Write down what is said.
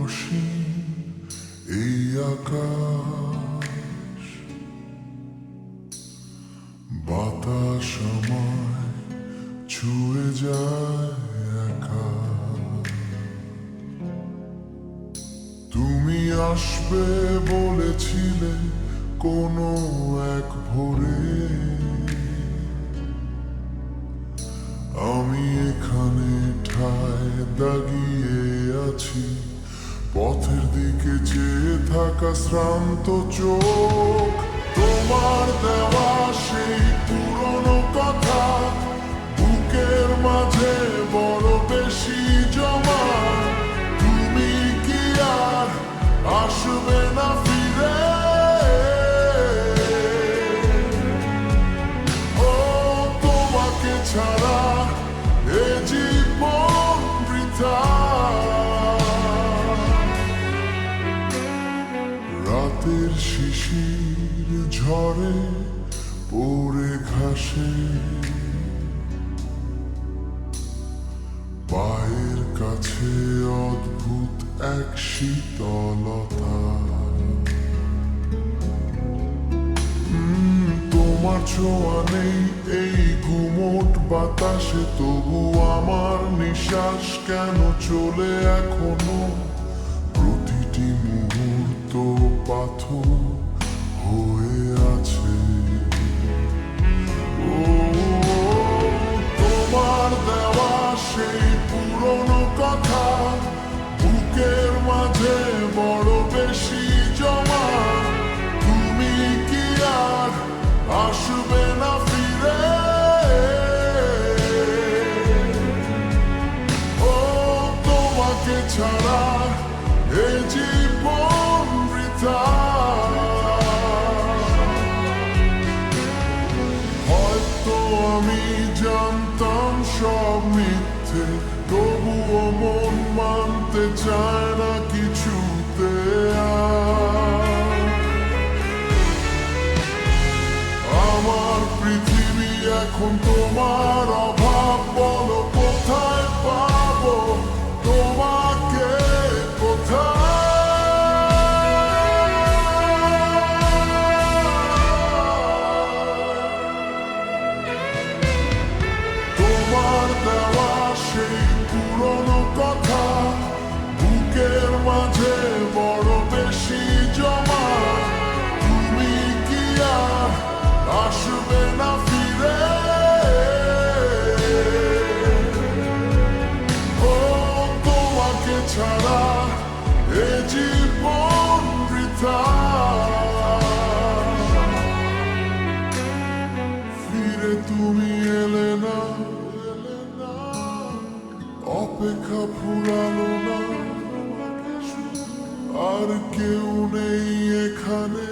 অসীম এই আকাশ, বাতাস আমায় ছুঁয়ে যায় একা। তুমি আসবে বলেছিলে কোনো এক ভোরে, আমি এখানে ঠায় দাগিয়ে আছি, পথের দিকে চেয়ে থাকা শ্রান্ত চোখ। তোমার দেওয়া সেই পুরনো কথা বুকের মাঝে বড় বেশি জমা। তুমি কি আর আসবে না ফিরে? ও তোমাকে ছাড়া এ জীবন বৃথা। রাতের শিশির ঝরে পড়ে ঘাসে, পায়ের কাছে অদ্ভুত এক শীতলতা। তোমার ছোঁয়া নেই এই ঘুমোট বাতাসে, তবু আমার নিঃশ্বাস কেন চলে এখনো। প্রতিটি মুহূর্ত পাথর হয়ে আছে। ও তোমার দেওয়া সেই পুরনো কথা বুকের মাঝে বড় বেশি জমা। তুমি কি আর আসবে না ফিরে? ও তোমাকে ছাড়া এ জীবন বৃথা। হয়তো আমি জানতাম সব মিথ্যে, তবুও মন মানতে চায় না কিছুতে। আমার পৃথিবী এখন তোমার অভাব, বলো কোথায় পাবো তোমাকে, কোথায়? তোমার দেওয়া সেই পুরনো কথা বুকের মাঝে বড় বেশি জমা। তুমি কি আর আসবে না ফিরে? ও তোমাকে ছাড়া এ জীবন বৃথা। ফিরে তুমি এলে না, অপেক্ষা ফুরালো না, আর কেউ নেই এখানে